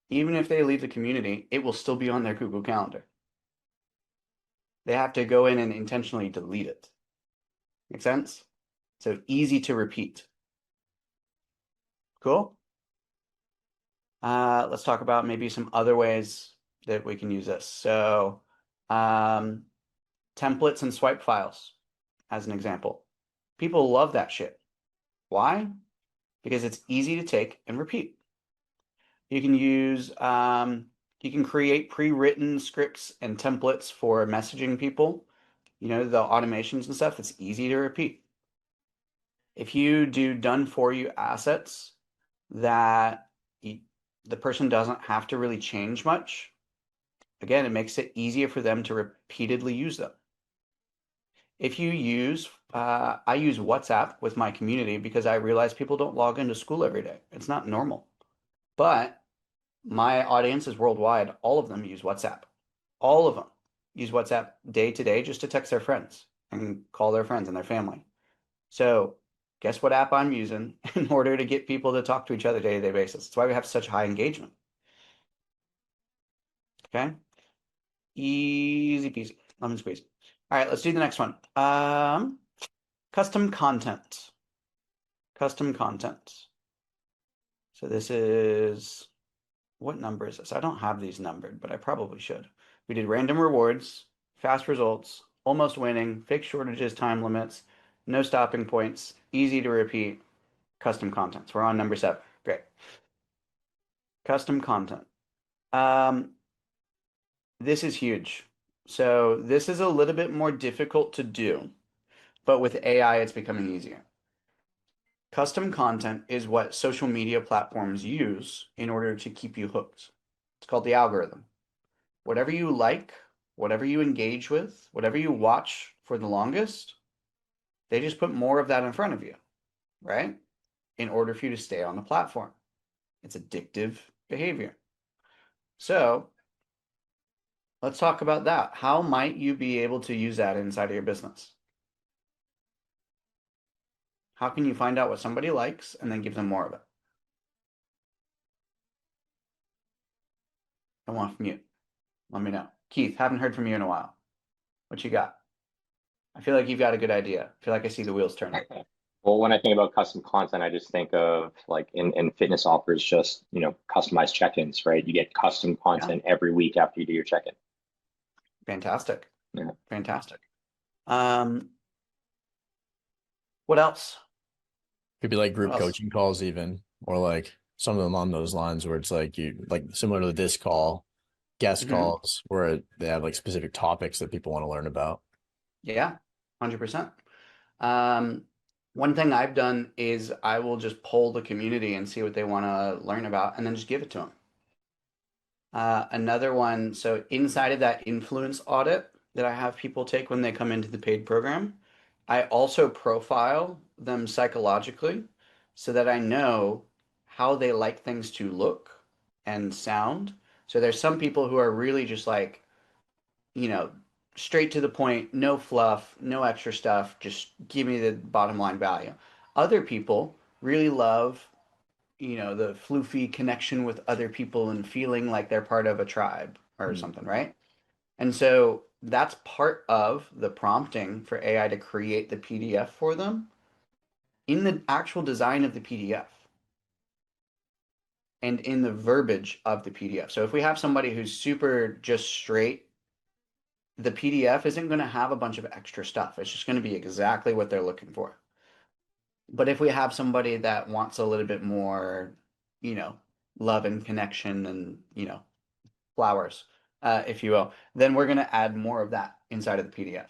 Even if they leave the community, it will still be on their Google Calendar. They have to go in and intentionally delete it. Make sense? So easy to repeat. Cool. Let's talk about maybe some other ways that we can use this. So templates and swipe files, as an example. People love that shit. Why? Because it's easy to take and repeat. You can use, you can create pre-written scripts and templates for messaging people. You know, the automations and stuff, it's easy to repeat. If you do done for you assets that the person doesn't have to really change much, again, it makes it easier for them to repeatedly use them. If you use, I use WhatsApp with my community because I realize people don't log into school every day. It's not normal. But my audience is worldwide. All of them use WhatsApp. All of them use WhatsApp day to day just to text their friends and call their friends and their family. So guess what app I'm using in order to get people to talk to each other day-to-day basis? That's why we have such high engagement. Okay? Easy peasy, lemon squeeze. All right, let's do the next one. Custom content. Custom content. So this is, what number is this? I don't have these numbered, but I probably should. We did random rewards, fast results, almost winning, fixed shortages, time limits, no stopping points, easy to repeat, custom content. So we're on number 7. Great. Custom content. This is huge. So this is a little bit more difficult to do, but with AI, it's becoming easier. Custom content is what social media platforms use in order to keep you hooked. It's called the algorithm. Whatever you like, whatever you engage with, whatever you watch for the longest, they just put more of that in front of you, right? In order for you to stay on the platform. It's addictive behavior. So let's talk about that. How might you be able to use that inside of your business? How can you find out what somebody likes and then give them more of it? I want from you. Let me know. Keith, haven't heard from you in a while. What you got? I feel like you've got a good idea. I feel like I see the wheels turning. Well, when I think about custom content, I just think of like in fitness offers, just, you know, customized check-ins, right? You get custom content every week after you do your check-in. Fantastic. Yeah. Fantastic. What else? Could be like group What else? coaching calls even, or like some of them on those lines where it's like similar to this call, guest calls where they have like specific topics that people want to learn about. Yeah, 100%. One thing I've done is I will just poll the community and see what they want to learn about and then just give it to them. Another one, so inside of that influence audit that I have people take when they come into the paid program, I also profile them psychologically so that I know how they like things to look and sound. So there's some people who are really just like, you know, straight to the point, no fluff, no extra stuff, just give me the bottom line value. Other people really love, you know, the floofy connection with other people and feeling like they're part of a tribe or something, right? And so that's part of the prompting for AI to create the PDF for them in the actual design of the PDF and in the verbiage of the PDF. So if we have somebody who's super just straight, the PDF isn't going to have a bunch of extra stuff. It's just going to be exactly what they're looking for. But if we have somebody that wants a little bit more, you know, love and connection and, you know, flowers, if you will, then we're going to add more of that inside of the PDF.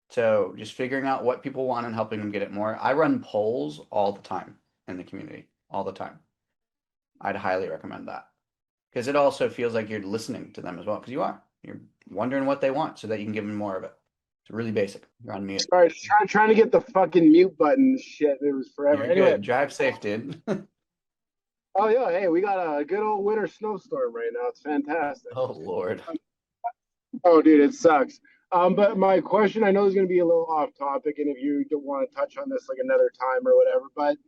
So just figuring out what people want and helping them get it more. I run polls all the time in the community, all the time. I'd highly recommend that because it also feels like you're listening to them as well, because you are. You're wondering what they want so that you can give them more of it. It's really basic. You're on mute. Sorry, trying to get the fucking mute button. Shit, it was forever. You're Anyway, good. Drive safe, dude. oh yeah, hey, we got a good old winter snowstorm right now. It's fantastic. Oh Lord. Oh, dude, it sucks. But my question, I know is going to be a little off topic, and if you don't want to touch on this like another time or whatever, but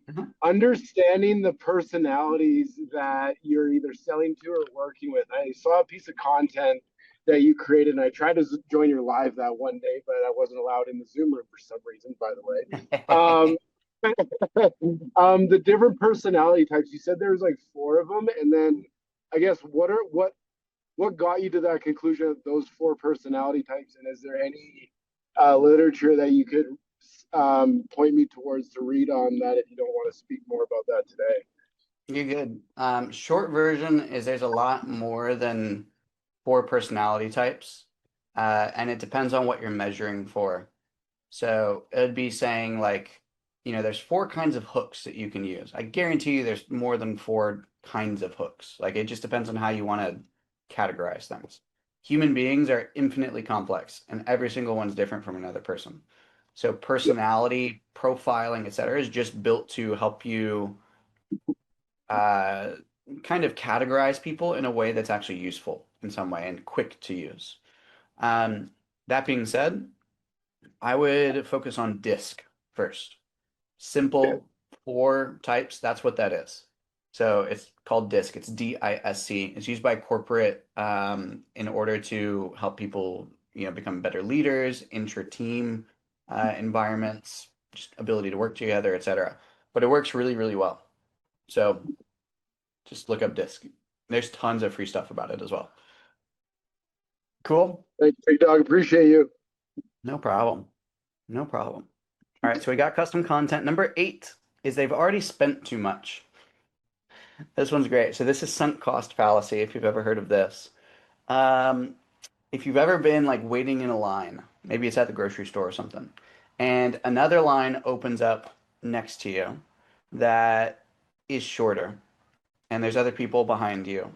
understanding the personalities that you're either selling to or working with. I saw a piece of content that you created, and I tried to join your live that one day, but I wasn't allowed in the Zoom room for some reason, by the way. The different personality types. You said there's like 4 of them, and then I guess what got you to that conclusion of those 4 personality types, and is there any literature that you could point me towards to read on that if you don't want to speak more about that today? You're good. Short version is there's a lot more than 4 personality types, and it depends on what you're measuring for. So it would be saying like, there's 4 kinds of hooks that you can use. I guarantee you there's more than 4 kinds of hooks. Like it just depends on how you want to categorize things. Human beings are infinitely complex, and every single one's different from another person. So personality, profiling, etc., is just built to help you kind of categorize people in a way that's actually useful in some way and quick to use. That being said, I would focus on DISC first. Simple 4 types, that's what that is. So it's called DISC. It's DISC. It's used by corporate in order to help people, become better leaders, intra-team environments, just ability to work together, etc. But it works really, really well. So just look up DISC. There's tons of free stuff about it as well. Cool. Thanks, Big Dog. Appreciate you. No problem. No problem. All right, so we got custom content. Number 8 is they've already spent too much. This one's great. So this is sunk cost fallacy, if you've ever heard of this. If you've ever been like waiting in a line, maybe it's at the grocery store or something, and another line opens up next to you that is shorter, and there's other people behind you.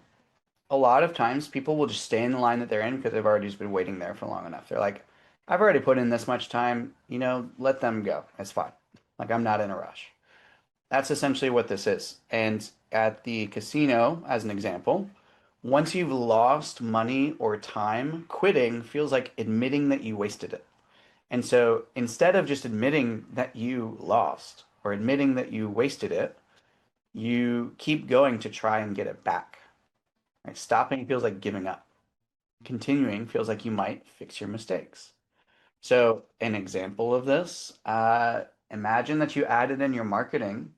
A lot of times people will just stay in the line that they're in because they've already just been waiting there for long enough. They're like, I've already put in this much time, let them go. It's fine. Like I'm not in a rush. That's essentially what this is. And at the casino, as an example, once you've lost money or time, quitting feels like admitting that you wasted it. And so instead of just admitting that you lost or admitting that you wasted it, you keep going to try and get it back. Right? Stopping feels like giving up. Continuing feels like you might fix your mistakes. So an example of this, imagine that you added in your marketing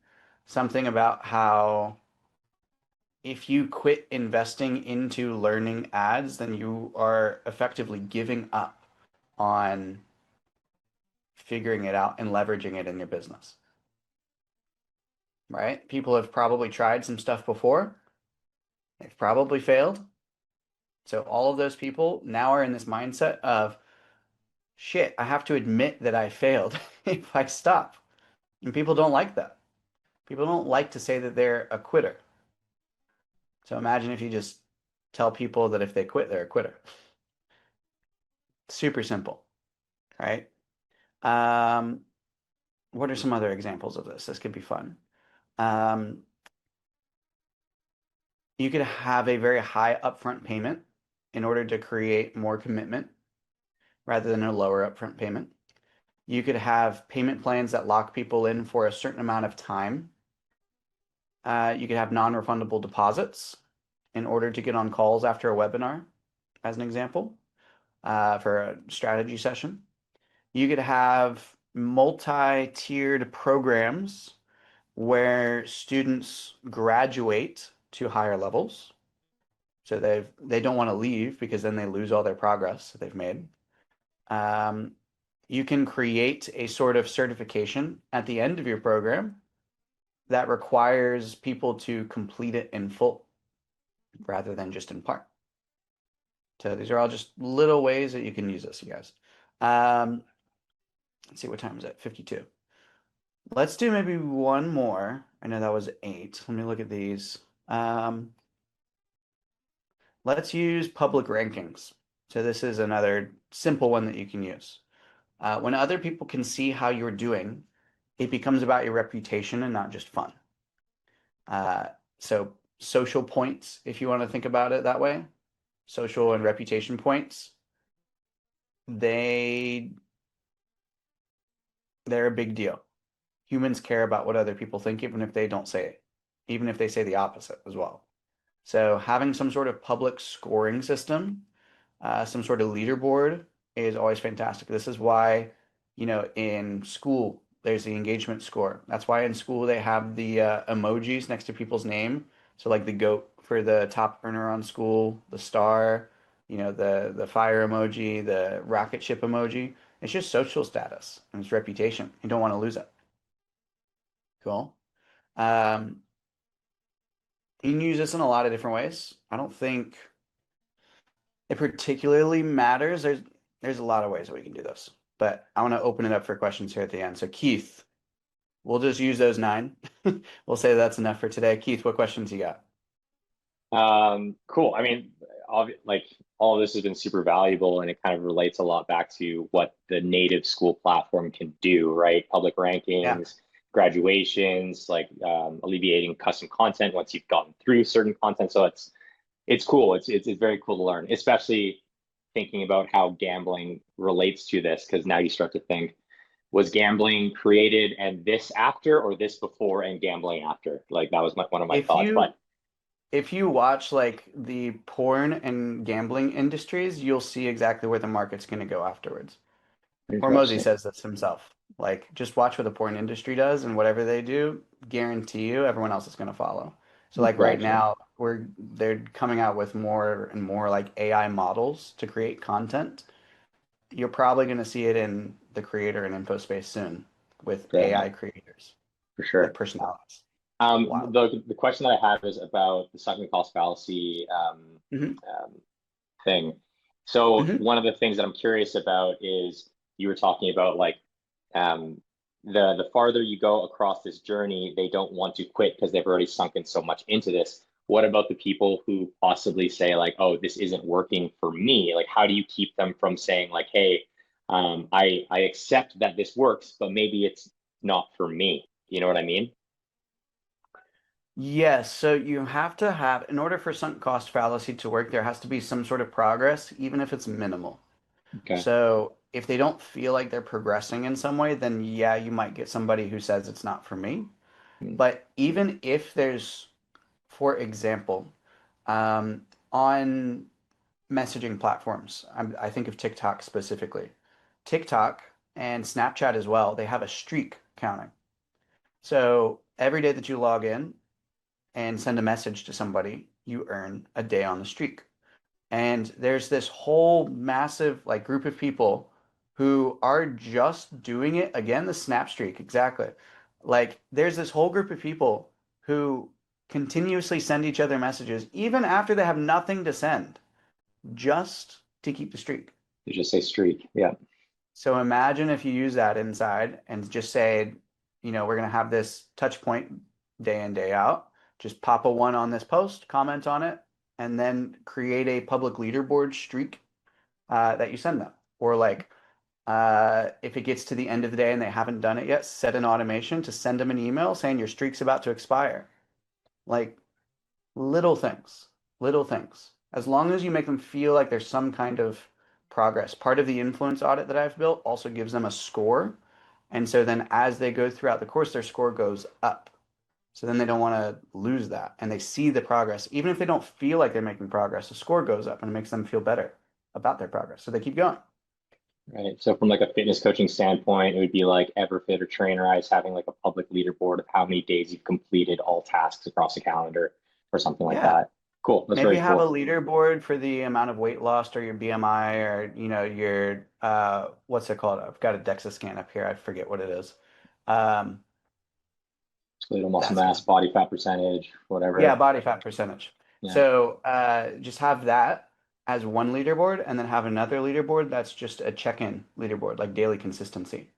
something about how if you quit investing into learning ads, then you are effectively giving up on figuring it out and leveraging it in your business. Right? People have probably tried some stuff before. They've probably failed. So all of those people now are in this mindset of, shit, I have to admit that I failed if I stop. And people don't like that. People don't like to say that they're a quitter. So imagine if you just tell people that if they quit, they're a quitter. Super simple, right? What are some other examples of this? This could be fun. You could have a very high upfront payment in order to create more commitment rather than a lower upfront payment. You could have payment plans that lock people in for a certain amount of time. You could have non-refundable deposits in order to get on calls after a webinar, as an example, for a strategy session. You could have multi-tiered programs where students graduate to higher levels. So they don't want to leave because then they lose all their progress that they've made. You can create a sort of certification at the end of your program that requires people to complete it in full rather than just in part. So these are all just little ways that you can use this, you guys. Let's see, what time is it? 52. Let's do maybe one more. I know that was 8. Let me look at these. Let's use public rankings. So this is another simple one that you can use. When other people can see how you're doing, it becomes about your reputation and not just fun. So social points, if you want to think about it that way, social and reputation points, they're a big deal. Humans care about what other people think, even if they don't say it, even if they say the opposite as well. So having some sort of public scoring system, some sort of leaderboard is always fantastic. This is why, in school, there's the engagement score. That's why in school they have the emojis next to people's name. So like the goat for the top earner on school, the star, the fire emoji, the rocket ship emoji. It's just social status and it's reputation. You don't want to lose it. Cool. Um, you can use this in a lot of different ways. I don't think it particularly matters. There's a lot of ways that we can do this, but I want to open it up for questions here at the end. So Keith, we'll just use those 9. We'll say that's enough for today. Keith, what questions you got? Cool. I mean, like all of this has been super valuable, and it kind of relates a lot back to what the native school platform can do, right? Public rankings, graduations, like alleviating custom content once you've gotten through certain content. So it's cool. It's very cool to learn, especially thinking about how gambling relates to this, because now you start to think, was gambling created and this after, or this before and gambling after? Like that was one of my thoughts. But if you watch like the porn and gambling industries, you'll see exactly where the market's going to go afterwards. Hormozy says this himself. Like, just watch what the porn industry does, and whatever they do, guarantee you everyone else is going to follow. So like right now, they're coming out with more and more like AI models to create content. You're probably going to see it in the creator and info space soon with AI creators, for sure, like personalities. The question that I have is about the sunk cost fallacy thing. So one of the things that I'm curious about is, you were talking about like the farther you go across this journey, they don't want to quit because they've already sunk in so much into this. What about the people who possibly say like, oh, this isn't working for me? Like, how do you keep them from saying like, hey, I accept that this works, but maybe it's not for me? You know what I mean? Yes, so you have to have, in order for sunk cost fallacy to work, there has to be some sort of progress, even if it's minimal. Okay. So if they don't feel like they're progressing in some way, then yeah, you might get somebody who says it's not for me. But even if there's, for example, on messaging platforms, I think of TikTok specifically. TikTok and Snapchat as well, they have a streak counting. So every day that you log in and send a message to somebody, you earn a day on the streak. And there's this whole massive like group of people who are just doing it. Again, the snap streak, exactly. Like there's this whole group of people who continuously send each other messages, even after they have nothing to send, just to keep the streak. You just say streak, yeah. So imagine if you use that inside and just say, we're going to have this touch point day in, day out. Just pop a 1 on this post, comment on it, and then create a public leaderboard streak that you send them. Or like, if it gets to the end of the day and they haven't done it yet, set an automation to send them an email saying your streak's about to expire. Like little things. As long as you make them feel like there's some kind of progress. Part of the influence audit that I've built also gives them a score. And so then as they go throughout the course, their score goes up. So then they don't want to lose that, and they see the progress. Even if they don't feel like they're making progress, the score goes up and it makes them feel better about their progress. So they keep going. Right. So from like a fitness coaching standpoint, it would be like Everfit or Trainerize having like a public leaderboard of how many days you've completed all tasks across the calendar or something like that. Cool. That's Maybe very have cool. a leaderboard for the amount of weight lost or your BMI or, your, what's it called? I've got a DEXA scan up here. I forget what it is. Skeletal muscle mass, body fat percentage, whatever. Yeah, body fat percentage. Yeah. So just have that as one leaderboard, and then have another leaderboard that's just a check-in leaderboard, like daily consistency.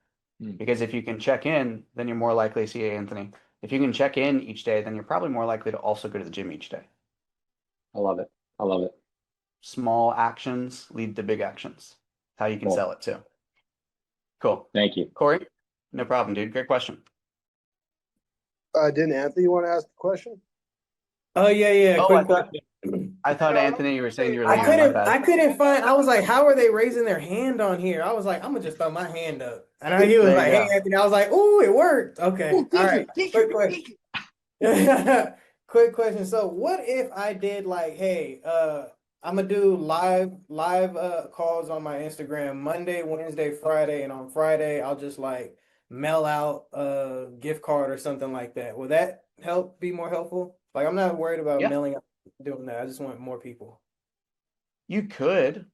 Because if you can check in, then you're more likely to see, hey, Anthony. If you can check in each day, then you're probably more likely to also go to the gym each day. I love it. Small actions lead to big actions. How you can sell it too. Cool. Thank you. Corey? No problem, dude. Great question. Didn't Anthony want to ask the question? Oh yeah. Oh, Quick I thought question. Anthony, you were saying you were I leaving. My couldn't bad. I couldn't find. I was like, how are they raising their hand on here? I was like, I'm gonna just throw my hand up. And he was There like, you hey go. Anthony. I was like, ooh, it worked. Okay. Ooh, All thank right. you. Quick question. Quick question. So what if I did like, hey, I'm gonna do live calls on my Instagram Monday, Wednesday, Friday, and on Friday I'll just like mail out a gift card or something like that. Will that be more helpful? Like I'm not worried about Yeah. mailing out doing that. I just want more people. You could.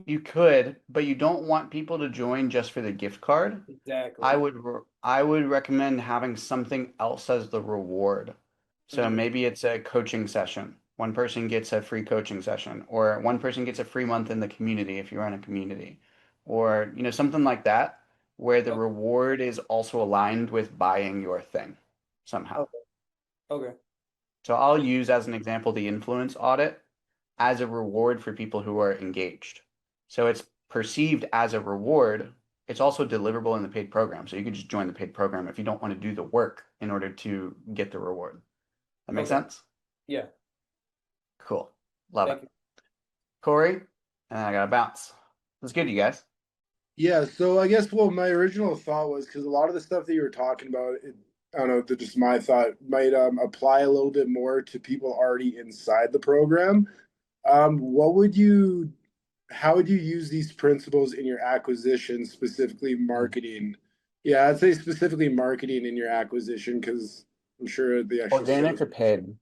You could, but you don't want people to join just for the gift card. Exactly. I would recommend having something else as the reward. So maybe it's a coaching session. One person gets a free coaching session, or one person gets a free month in the community if you're in a community, or something like that, where the reward is also aligned with buying your thing somehow. Okay. So I'll use as an example the influence audit as a reward for people who are engaged. So it's perceived as a reward. It's also deliverable in the paid program. So you can just join the paid program if you don't want to do the work in order to get the reward. That makes sense? Yeah. Cool. Love Thank it. you. Corey, and I got to bounce. That's good, you guys. Yeah, so I guess my original thought was because a lot of the stuff that you were talking about, I don't know, just my thought might apply a little bit more to people already inside the program. How would you use these principles in your acquisition, specifically marketing? Yeah, I'd say specifically marketing in your acquisition because I'm sure the actual Organic or paid?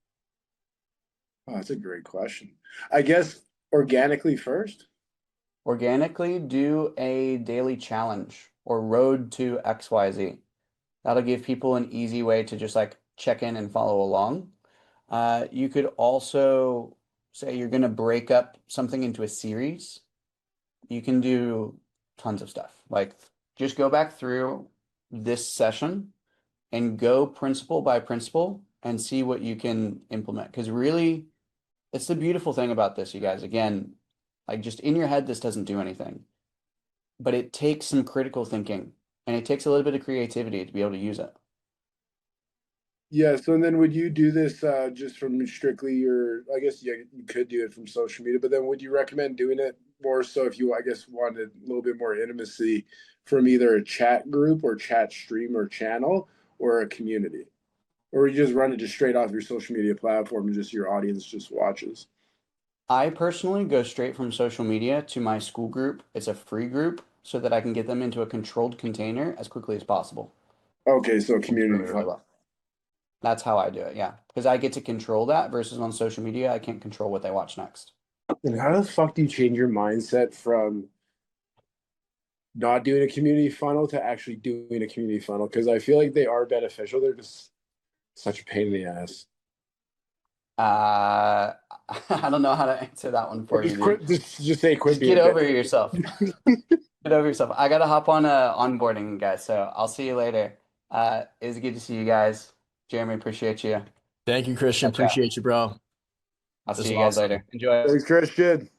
Oh, that's a great question. I guess organically first. Organically, do a daily challenge or road to XYZ. That'll give people an easy way to just like check in and follow along. You could also say you're going to break up something into a series. You can do tons of stuff. Like just go back through this session and go principle by principle and see what you can implement. Because really, it's the beautiful thing about this, you guys. Again, like just in your head, this doesn't do anything. But it takes some critical thinking and it takes a little bit of creativity to be able to use it. Yeah, so then would you do this just from strictly I guess you could do it from social media, but then would you recommend doing it more so if you, I guess, wanted a little bit more intimacy from either a chat group or chat stream or channel or a community? Or you just run it just straight off your social media platform and just your audience just watches? I personally go straight from social media to my school group. It's a free group so that I can get them into a controlled container as quickly as possible. Okay, so Works community. really well. That's how I do it, yeah. Because I get to control that versus on social media, I can't control what they watch next. And how the fuck do you change your mindset from not doing a community funnel to actually doing a community funnel? Because I feel like they are beneficial. They're just such a pain in the ass. I don't know how to answer that one for you, dude. Just say quit. Just get over yourself. Get over yourself. I gotta hop on onboarding, guys. So I'll see you later. It's good to see you guys. Jeremy, appreciate you. Thank you, Christian. Catch up. Appreciate you, bro. I'll This see is you guys awesome. later. Enjoy. Thanks, Christian.